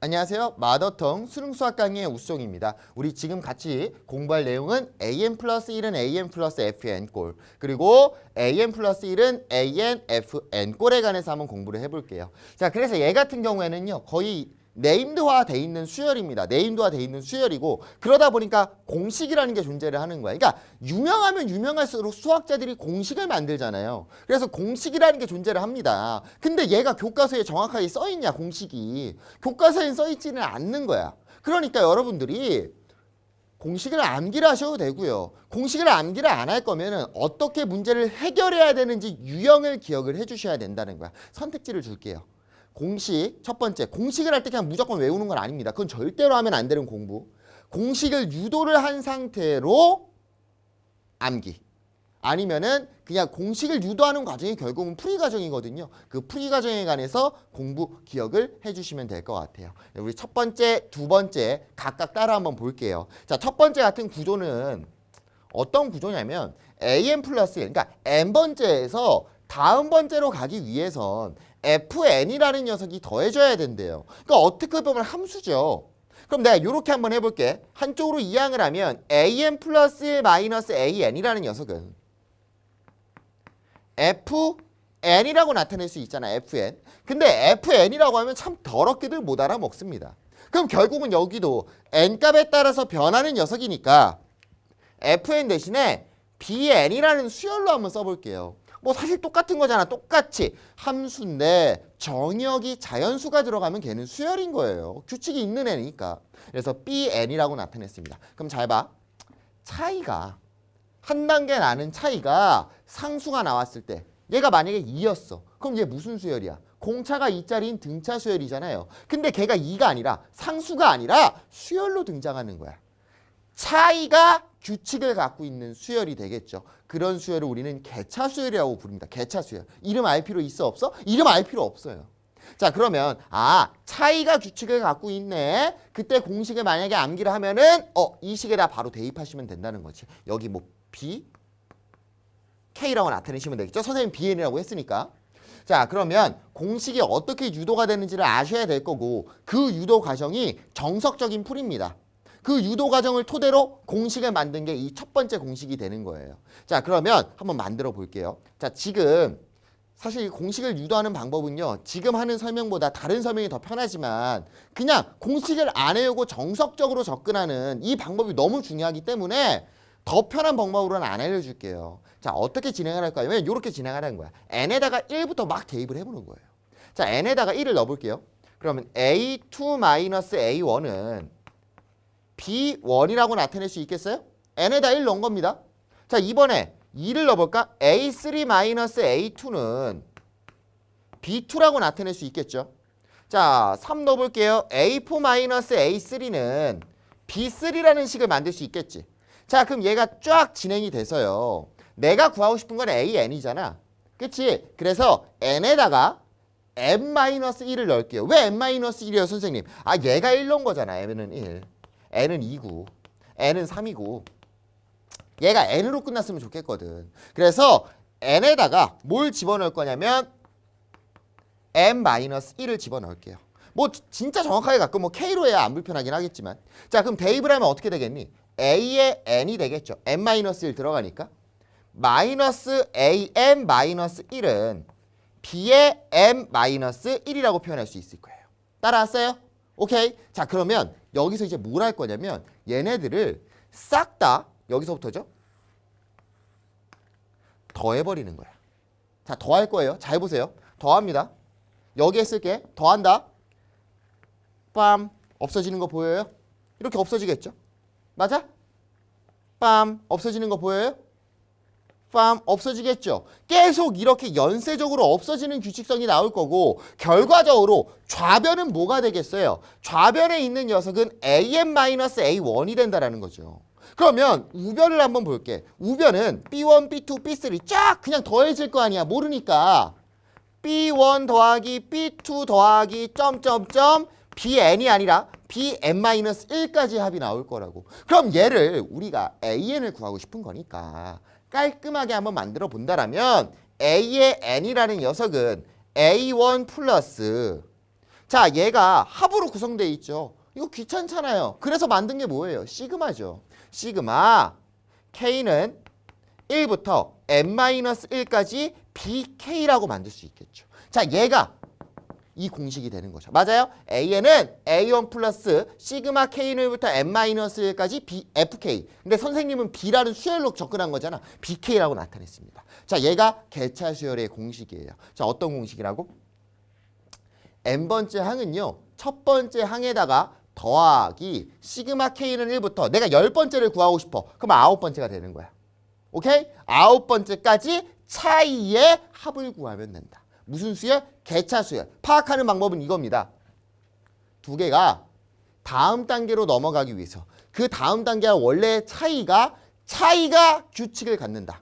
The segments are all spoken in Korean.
안녕하세요. 마더텅 수능수학 강의의 우수정입니다. 우리 지금 같이 공부할 내용은 an 플러스 1은 an 플러스 fn 꼴 그리고 an 플러스 1은 an fn 꼴에 관해서 한번 공부를 해볼게요. 자, 그래서 얘 같은 경우에는요. 거의 네임드화 돼 있는 수열입니다. 네임드화 돼 있는 수열이고 그러다 보니까 공식이라는 게 존재를 하는 거야. 그러니까 유명하면 유명할수록 수학자들이 공식을 만들잖아요. 그래서 공식이라는 게 존재를 합니다. 근데 얘가 교과서에 정확하게 써 있냐 공식이. 교과서에 써 있지는 않는 거야. 그러니까 여러분들이 공식을 암기를 하셔도 되고요. 공식을 암기를 안 할 거면은 어떻게 문제를 해결해야 되는지 유형을 기억을 해주셔야 된다는 거야. 선택지를 줄게요. 공식, 첫 번째, 공식을 할 때 그냥 무조건 외우는 건 아닙니다. 그건 절대로 하면 안 되는 공부. 공식을 유도를 한 상태로 암기. 아니면은 그냥 공식을 유도하는 과정이 결국은 풀이 과정이거든요. 그 풀이 과정에 관해서 공부 기억을 해주시면 될 것 같아요. 우리 첫 번째, 두 번째 각각 따라 한번 볼게요. 자, 첫 번째 같은 구조는 어떤 구조냐면 an 플러스 1, 그러니까 n번째에서 다음 번째로 가기 위해선 fn이라는 녀석이 더해져야 된대요. 그러니까 어떻게 보면 함수죠. 그럼 내가 이렇게 한번 해볼게. 한쪽으로 이항을 하면 an 플러스 1 마이너스 an이라는 녀석은 fn이라고 나타낼 수 있잖아. fn. 근데 fn이라고 하면 참 더럽게들 못 알아먹습니다. 그럼 결국은 여기도 n값에 따라서 변하는 녀석이니까 fn 대신에 bn이라는 수열로 한번 써볼게요. 뭐 사실 똑같은 거잖아. 똑같이 함수인데 정역이 자연수가 들어가면 걔는 수열인 거예요. 규칙이 있는 애니까. 그래서 bn이라고 나타냈습니다. 그럼 잘 봐. 차이가 한 단계 나는 차이가 상수가 나왔을 때 얘가 만약에 2였어. 그럼 얘 무슨 수열이야? 공차가 2짜리인 등차 수열이잖아요. 근데 걔가 2가 아니라 상수가 아니라 수열로 등장하는 거야. 차이가 규칙을 갖고 있는 수열이 되겠죠. 그런 수열을 우리는 개차 수열이라고 부릅니다. 개차 수열. 이름 알 필요 있어 없어? 이름 알 필요 없어요. 자, 그러면 차이가 규칙을 갖고 있네. 그때 공식을 만약에 암기를 하면은 이 식에다 바로 대입하시면 된다는 거지. 여기 뭐 b k라고 나타내시면 되겠죠. 선생님 bn이라고 했으니까. 자, 그러면 공식이 어떻게 유도가 되는지를 아셔야 될 거고 그 유도 과정이 정석적인 풀입니다. 그 유도 과정을 토대로 공식을 만든 게 이 첫 번째 공식이 되는 거예요. 자, 그러면 한번 만들어 볼게요. 자, 지금 사실 공식을 유도하는 방법은요. 지금 하는 설명보다 다른 설명이 더 편하지만 그냥 공식을 안 외우고 정석적으로 접근하는 이 방법이 너무 중요하기 때문에 더 편한 방법으로는 안 알려줄게요. 자, 어떻게 진행을 할까요? 이렇게 진행하라는 거야. n에다가 1부터 막 대입을 해보는 거예요. 자, n에다가 1을 넣어볼게요. 그러면 a2-a1은 b1이라고 나타낼 수 있겠어요? n에다 1 넣은 겁니다. 자, 이번에 2를 넣어볼까? a3-a2는 b2라고 나타낼 수 있겠죠? 자, 3 넣어볼게요. a4-a3는 b3라는 식을 만들 수 있겠지? 자, 그럼 얘가 쫙 진행이 돼서요. 내가 구하고 싶은 건 an이잖아. 그치? 그래서 n에다가 n-1을 넣을게요. 왜 n-1이에요, 선생님? 얘가 1 넣은 거잖아. n은 1. n은 2고 n은 3이고 얘가 n으로 끝났으면 좋겠거든. 그래서 n에다가 뭘 집어넣을 거냐면 n-1을 집어넣을게요. 뭐 진짜 정확하게 가끔 뭐 k로 해야 안 불편하긴 하겠지만 자, 그럼 대입을 하면 어떻게 되겠니? a의 n이 되겠죠. n-1 들어가니까 마이너스 an-1은 b의 n-1이라고 표현할 수 있을 거예요. 따라왔어요? 오케이. 자, 그러면 여기서 이제 뭘 할 거냐면 얘네들을 싹 다 여기서부터죠. 더해버리는 거야. 자, 더할 거예요. 잘 보세요. 더합니다. 여기에 쓸게. 더한다. 빰. 없어지는 거 보여요? 이렇게 없어지겠죠? 맞아? 빰. 없어지는 거 보여요? 빰. 없어지겠죠? 계속 이렇게 연쇄적으로 없어지는 규칙성이 나올 거고 결과적으로 좌변은 뭐가 되겠어요? 좌변에 있는 녀석은 an-a1이 된다라는 거죠. 그러면 우변을 한번 볼게. 우변은 b1, b2, b3 쫙 그냥 더해질 거 아니야. 모르니까 b1 더하기 b2 더하기 점점점 bn이 아니라 bn-1까지 합이 나올 거라고. 그럼 얘를 우리가 an을 구하고 싶은 거니까 깔끔하게 한번 만들어 본다라면 a의 n이라는 녀석은 a1 플러스 자, 얘가 합으로 구성되어 있죠. 이거 귀찮잖아요. 그래서 만든 게 뭐예요? 시그마죠. 시그마 K는 1부터 n-1까지 BK라고 만들 수 있겠죠. 자, 얘가 이 공식이 되는 거죠. 맞아요? AN은 A1 플러스 시그마 K는 1부터 n-1까지 FK. 근데 선생님은 B라는 수열로 접근한 거잖아. BK라고 나타냈습니다. 자, 얘가 개차 수열의 공식이에요. 자, 어떤 공식이라고? n번째 항은요. 첫 번째 항에다가 더하기 시그마 K는 1부터 내가 10번째를 구하고 싶어. 그럼 9번째가 되는 거야. 오케이? 9번째까지 차이의 합을 구하면 된다. 무슨 수열? 개차 수열. 파악하는 방법은 이겁니다. 두 개가 다음 단계로 넘어가기 위해서 그 다음 단계와 원래의 차이가 규칙을 갖는다.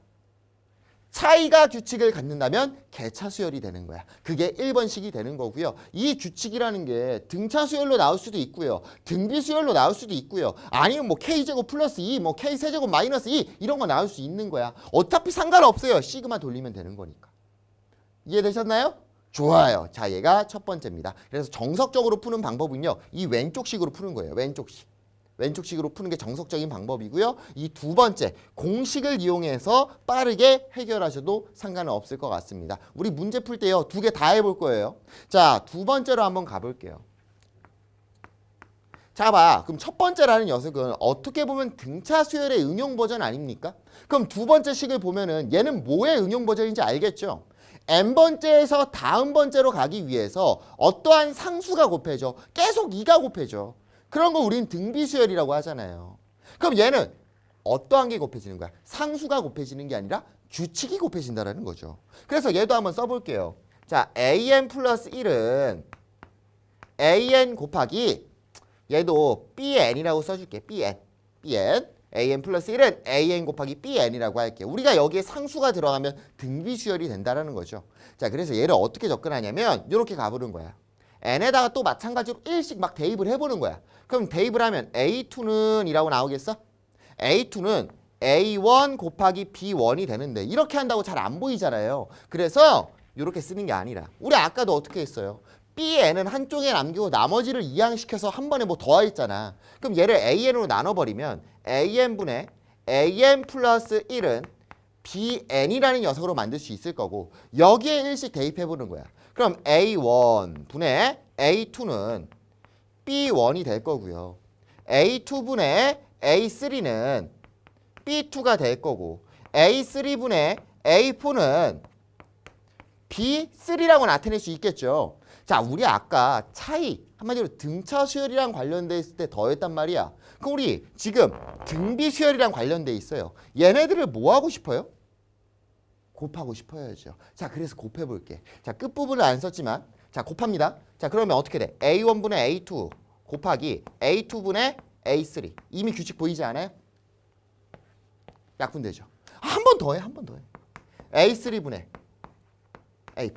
차이가 규칙을 갖는다면 개차 수열이 되는 거야. 그게 1번식이 되는 거고요. 이 규칙이라는 게 등차 수열로 나올 수도 있고요. 등비 수열로 나올 수도 있고요. 아니면 뭐 K제곱 플러스 2, 뭐 K세제곱 마이너스 2 이런 거 나올 수 있는 거야. 어차피 상관없어요. 시그마 돌리면 되는 거니까. 이해되셨나요? 좋아요. 자, 얘가 첫 번째입니다. 그래서 정석적으로 푸는 방법은요. 이 왼쪽식으로 푸는 거예요. 왼쪽식. 왼쪽식으로 푸는 게 정석적인 방법이고요. 이 두 번째 공식을 이용해서 빠르게 해결하셔도 상관은 없을 것 같습니다. 우리 문제 풀 때요. 두 개 다 해볼 거예요. 자, 두 번째로 한번 가볼게요. 자, 봐. 그럼 첫 번째라는 녀석은 어떻게 보면 등차 수열의 응용 버전 아닙니까? 그럼 두 번째 식을 보면은 얘는 뭐의 응용 버전인지 알겠죠? n번째에서 다음 번째로 가기 위해서 어떠한 상수가 곱해져. 계속 2가 곱해져. 그런 거 우리는 등비수열이라고 하잖아요. 그럼 얘는 어떠한 게 곱해지는 거야? 상수가 곱해지는 게 아니라 규칙이 곱해진다는 거죠. 그래서 얘도 한번 써볼게요. 자, an 플러스 1은 an 곱하기 얘도 bn이라고 써줄게. bn. an 플러스 1은 an 곱하기 bn이라고 할게요. 우리가 여기에 상수가 들어가면 등비수열이 된다는 거죠. 자, 그래서 얘를 어떻게 접근하냐면 이렇게 가보는 거야. n에다가 또 마찬가지로 1씩 막 대입을 해보는 거야. 그럼 대입을 하면 a2는 이라고 나오겠어? a2는 a1 곱하기 b1이 되는데 이렇게 한다고 잘 안 보이잖아요. 그래서 이렇게 쓰는 게 아니라 우리 아까도 어떻게 했어요? bn은 한쪽에 남기고 나머지를 이항시켜서 한 번에 뭐 더했잖아. 그럼 얘를 an으로 나눠버리면 an분의 an 플러스 1은 bn이라는 녀석으로 만들 수 있을 거고 여기에 1씩 대입해보는 거야. 그럼 a1 분의 a2는 b1이 될 거고요. a2분의 a3는 b2가 될 거고 a3분의 a4는 b3라고 나타낼 수 있겠죠. 자, 우리 아까 차이 한마디로 등차 수열이랑 관련돼 있을 때 더했단 말이야. 그럼 우리 지금 등비 수열이랑 관련돼 있어요. 얘네들을 뭐 하고 싶어요? 곱하고 싶어야죠. 자, 그래서 곱해볼게. 자, 끝부분을 안 썼지만 자, 곱합니다. 자, 그러면 어떻게 돼? a1분의 a2 곱하기 a2분의 a3. 이미 규칙 보이지 않아요? 약분되죠. 한 번 더 해. 한 번 더 해. a3분의 a4.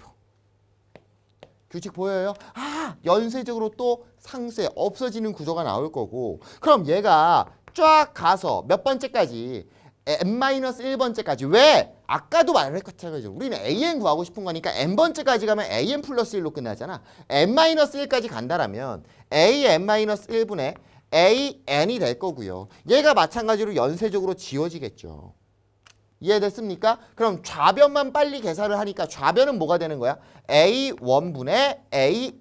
규칙 보여요? 아, 연쇄적으로 또 상수에 없어지는 구조가 나올 거고 그럼 얘가 쫙 가서 몇 번째까지 n-1번째까지 왜? 아까도 말했잖아요. 우리는 an 구하고 싶은 거니까 n번째까지 가면 an 플러스 1로 끝나잖아. n-1까지 간다라면 an-1분의 an이 될 거고요. 얘가 마찬가지로 연쇄적으로 지워지겠죠. 이해됐습니까? 그럼 좌변만 빨리 계산을 하니까 좌변은 뭐가 되는 거야? a1분의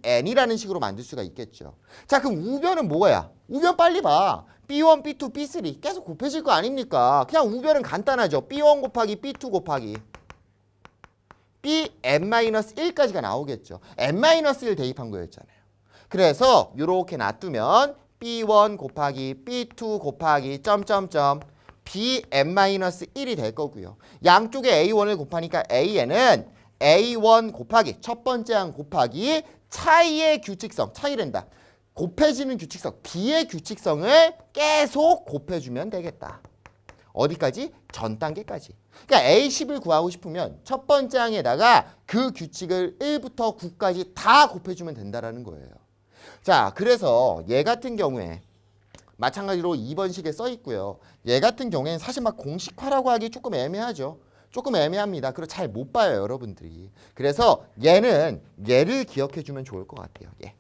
an이라는 식으로 만들 수가 있겠죠. 자, 그럼 우변은 뭐야? 우변 빨리 봐. b1, b2, b3 계속 곱해질 거 아닙니까? 그냥 우변은 간단하죠. b1 곱하기 b2 곱하기 bn-1까지가 나오겠죠. n-1 대입한 거였잖아요. 그래서 이렇게 놔두면 b1 곱하기 b2 곱하기 점점점 bn-1이 될 거고요. 양쪽에 a1을 곱하니까 an은 a1 곱하기 첫 번째 항 곱하기 차이의 규칙성, 차이랜다. 곱해지는 규칙성, b의 규칙성을 계속 곱해주면 되겠다. 어디까지? 전 단계까지. 그러니까 a10을 구하고 싶으면 첫 번째 항에다가 그 규칙을 1부터 9까지 다 곱해주면 된다는 거예요. 자, 그래서 얘 같은 경우에 마찬가지로 2번식에 써 있고요. 얘 같은 경우에는 사실 막 공식화라고 하기 조금 애매하죠. 조금 애매합니다. 그리고 잘 못 봐요, 여러분들이. 그래서 얘는 얘를 기억해 주면 좋을 것 같아요. 얘.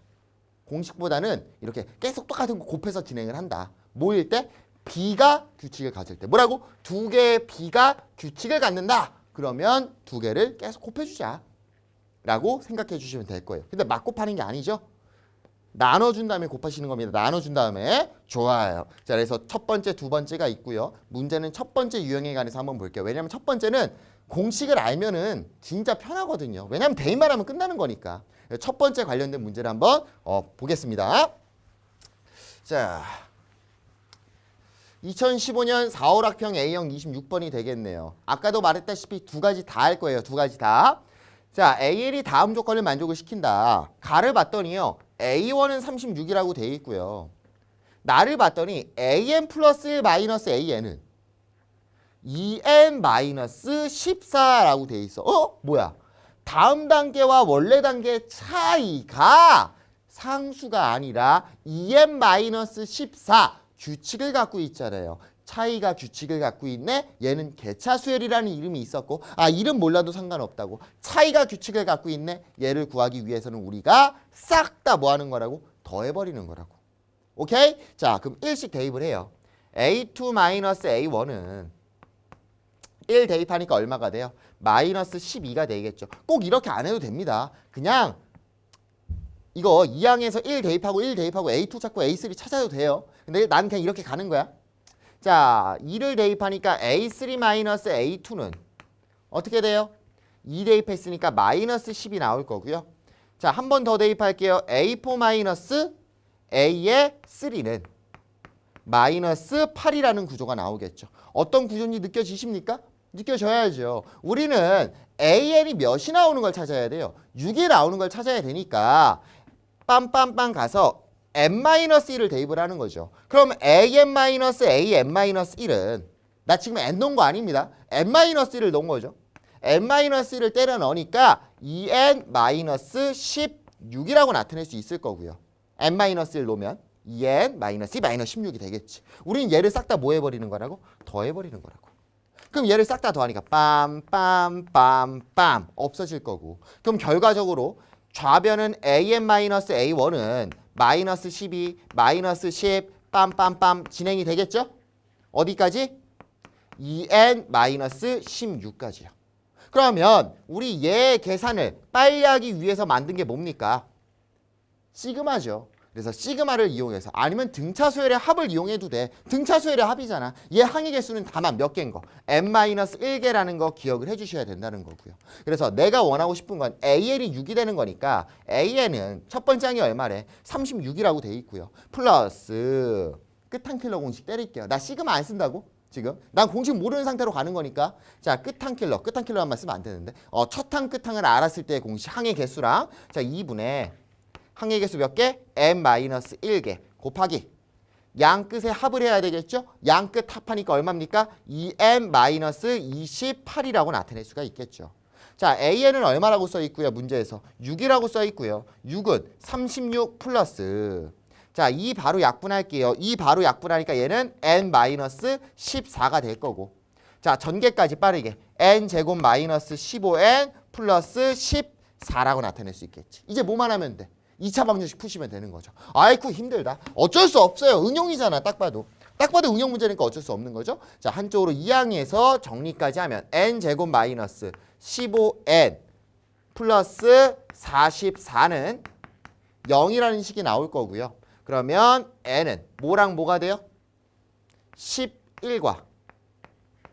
공식보다는 이렇게 계속 똑같은 거 곱해서 진행을 한다. 뭐일 때? B가 규칙을 가질 때. 뭐라고? 두 개의 B가 규칙을 갖는다. 그러면 두 개를 계속 곱해주자 라고 생각해 주시면 될 거예요. 근데 막 곱하는 게 아니죠. 나눠준 다음에 곱하시는 겁니다. 나눠준 다음에. 좋아요. 자, 그래서 첫 번째, 두 번째가 있고요. 문제는 첫 번째 유형에 관해서 한번 볼게요. 왜냐하면 첫 번째는 공식을 알면은 진짜 편하거든요. 왜냐하면 대입만 하면 끝나는 거니까. 첫 번째 관련된 문제를 한번 보겠습니다. 자, 2015년 4월 학평 A형 26번이 되겠네요. 아까도 말했다시피 두 가지 다 할 거예요. 두 가지 다. 자, AL이 다음 조건을 만족을 시킨다. 가를 봤더니요. A1은 36이라고 되어 있고요. 나를 봤더니 AN 플러스 1 마이너스 AN은 2N 마이너스 14라고 되어 있어. 뭐야? 다음 단계와 원래 단계의 차이가 상수가 아니라 2N 마이너스 14 규칙을 갖고 있잖아요. 차이가 규칙을 갖고 있네. 얘는 개차수열이라는 이름이 있었고, 이름 몰라도 상관없다고. 차이가 규칙을 갖고 있네. 얘를 구하기 위해서는 우리가 싹 다 뭐 하는 거라고? 더해버리는 거라고. 오케이? 자, 그럼 1씩 대입을 해요. A2 마이너스 A1은 1 대입하니까 얼마가 돼요? 마이너스 12가 되겠죠. 꼭 이렇게 안 해도 됩니다. 그냥 이거 2항에서 1 대입하고 A2 찾고 A3 찾아도 돼요. 근데 난 그냥 이렇게 가는 거야. 자, 2를 대입하니까 A3 마이너스 A2는 어떻게 돼요? 2 대입했으니까 마이너스 10이 나올 거고요. 자, 한 번 더 대입할게요. A4 마이너스 A의 3는 마이너스 8이라는 구조가 나오겠죠. 어떤 구조인지 느껴지십니까? 느껴져야죠. 우리는 AN이 몇이 나오는 걸 찾아야 돼요. 6이 나오는 걸 찾아야 되니까 빰빰빰 가서 n-1을 대입을 하는 거죠. 그럼 an-an-1은 나 지금 n 넣은 거 아닙니다. n-1을 넣은 거죠. n-1을 때려 넣으니까 2n-16이라고 나타낼 수 있을 거고요. n-1을 놓으면 2n-2-16이 되겠지. 우리는 얘를 싹 다 뭐 해버리는 거라고? 더해버리는 거라고. 그럼 얘를 싹 다 더하니까 빰빰빰빰 없어질 거고. 그럼 결과적으로 좌변은 an-a1은 마이너스 12, 마이너스 10, 빰빰빰 진행이 되겠죠? 어디까지? 2n-16까지요. 그러면 우리 얘 계산을 빨리 하기 위해서 만든 게 뭡니까? 시그마죠. 그래서 시그마를 이용해서 아니면 등차수열의 합을 이용해도 돼. 등차수열의 합이잖아. 얘 항의 개수는 다만 몇 개인 거. n-1개라는 거 기억을 해주셔야 된다는 거고요. 그래서 내가 원하고 싶은 건 AN이 6이 되는 거니까 AN은 첫 번째 항이 얼마래? 36이라고 돼 있고요. 플러스 끝한킬러 공식 때릴게요. 나 시그마 안 쓴다고? 지금 난 공식 모르는 상태로 가는 거니까. 자, 끝한킬러만 쓰면 안 되는데 첫 항 끝항을 알았을 때의 공식 항의 개수랑 자 2분의 항의 개수 몇 개? n-1개 곱하기 양 끝에 합을 해야 되겠죠? 양 끝 합하니까 얼마입니까? 2n-28이라고 나타낼 수가 있겠죠. 자, an은 얼마라고 써 있고요. 문제에서 6이라고 써 있고요. 6은 36 플러스 자, 2 바로 약분할게요. 2 바로 약분하니까 얘는 n-14가 될 거고 자, 전개까지 빠르게 n제곱 마이너스 15n 플러스 14라고 나타낼 수 있겠지. 이제 뭐만 하면 돼? 2차 방정식 푸시면 되는 거죠. 아이쿠 힘들다. 어쩔 수 없어요. 응용이잖아. 딱 봐도 응용 문제니까 어쩔 수 없는 거죠. 자, 한쪽으로 2항에서 정리까지 하면 n제곱 마이너스 15n 플러스 44는 0이라는 식이 나올 거고요. 그러면 n은 뭐랑 뭐가 돼요? 11과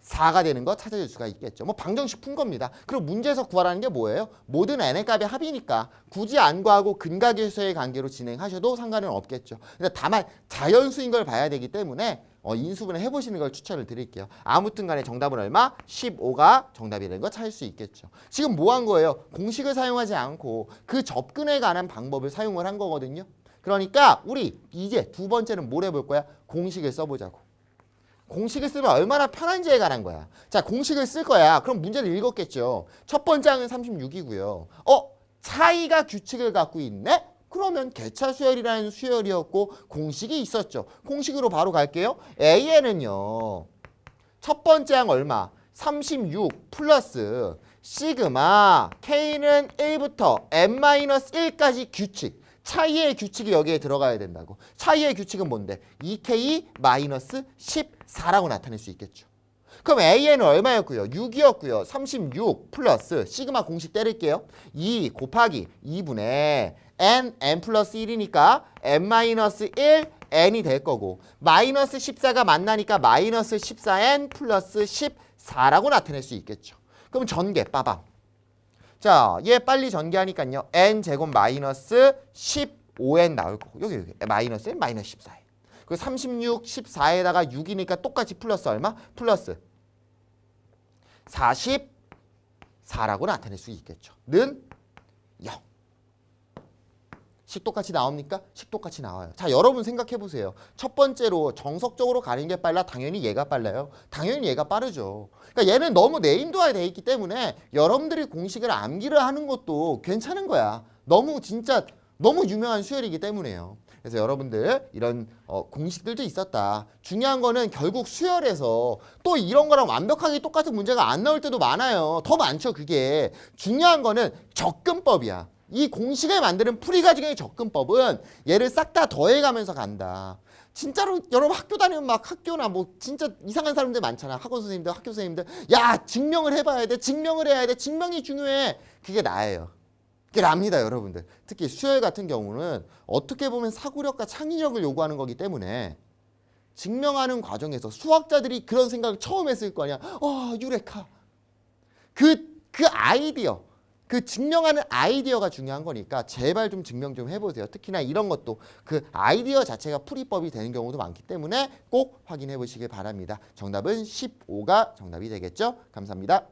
4가 되는 거 찾아줄 수가 있겠죠. 뭐 방정식 푼 겁니다. 그럼 문제에서 구하라는 게 뭐예요? 모든 n의 값의 합이니까 굳이 안 구하고 근각일수의 관계로 진행하셔도 상관은 없겠죠. 근데 다만 자연수인 걸 봐야 되기 때문에 인수분해 해보시는 걸 추천을 드릴게요. 아무튼 간에 정답은 얼마? 15가 정답이 되는 거 찾을 수 있겠죠. 지금 뭐 한 거예요? 공식을 사용하지 않고 그 접근에 관한 방법을 사용을 한 거거든요. 그러니까 우리 이제 두 번째는 뭘 해볼 거야? 공식을 써보자고. 공식을 쓰면 얼마나 편한지에 관한 거야. 자, 공식을 쓸 거야. 그럼 문제를 읽었겠죠. 첫 번째 항은 36이고요. 차이가 규칙을 갖고 있네? 그러면 개차수열이라는 수열이었고 공식이 있었죠. 공식으로 바로 갈게요. AN은요. 첫 번째 항 얼마? 36 플러스 시그마 K는 1부터 n-1까지 규칙. 차이의 규칙이 여기에 들어가야 된다고. 차이의 규칙은 뭔데? 2K-14라고 나타낼 수 있겠죠. 그럼 AN은 얼마였고요? 6이었고요. 36 플러스 시그마 공식 때릴게요. 2 곱하기 2분의 n 플러스 1이니까 n-1 n이 될 거고 마이너스 14가 만나니까 마이너스 14n 플러스 14라고 나타낼 수 있겠죠. 그럼 전개 빠밤. 자, 얘 빨리 전개하니까요. n제곱 마이너스 15n 나올 거고 여기 마이너스 n 마이너스 14n. 그 36, 14에다가 6이니까 똑같이 플러스 얼마? 플러스 44라고 나타낼 수 있겠죠. 는 0. 식 똑같이 나옵니까? 식 똑같이 나와요. 자, 여러분 생각해 보세요. 첫 번째로 정석적으로 가는 게 빨라? 당연히 얘가 빨라요. 당연히 얘가 빠르죠. 그러니까 얘는 너무 네임드화 돼 있기 때문에 여러분들이 공식을 암기를 하는 것도 괜찮은 거야. 너무 진짜 너무 유명한 수열이기 때문에요. 그래서 여러분들 이런 공식들도 있었다. 중요한 거는 결국 수열에서 또 이런 거랑 완벽하게 똑같은 문제가 안 나올 때도 많아요. 더 많죠 그게. 중요한 거는 접근법이야. 이 공식을 만드는 풀이 과정의 접근법은 얘를 싹 다 더해가면서 간다. 진짜로 여러분 학교 다니면 막 학교나 뭐 진짜 이상한 사람들 많잖아. 학원 선생님들, 학교 선생님들. 야, 증명을 해봐야 돼. 증명을 해야 돼. 증명이 중요해. 그게 나예요. 그게 납니다, 여러분들. 특히 수열 같은 경우는 어떻게 보면 사고력과 창의력을 요구하는 거기 때문에 증명하는 과정에서 수학자들이 그런 생각을 처음 했을 거 아니야. 유레카. 그 아이디어. 그 증명하는 아이디어가 중요한 거니까 제발 좀 증명 좀 해보세요. 특히나 이런 것도 그 아이디어 자체가 풀이법이 되는 경우도 많기 때문에 꼭 확인해 보시길 바랍니다. 정답은 15가 정답이 되겠죠? 감사합니다.